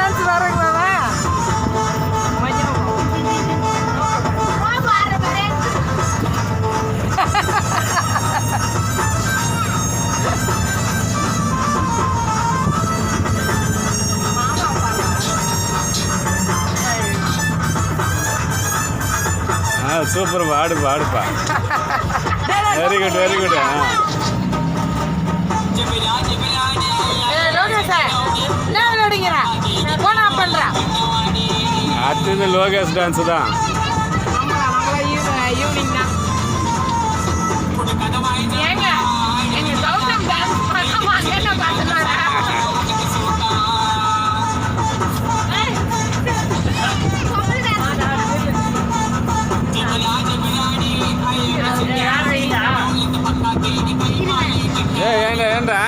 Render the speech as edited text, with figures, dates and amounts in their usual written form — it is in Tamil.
டான்ஸ் வரங்களா சூப்பர் ஆடுப்பா ஆடுப்பா வெரி குட் வெரி குட் அடுத்தது லோகேஷ் டான்ஸ் தான் ஈவினிங் தான் ஏங்க எங்க கௌதம் டான்ஸ் பண்ண என்ன பார்த்துனாரா ஏண்டா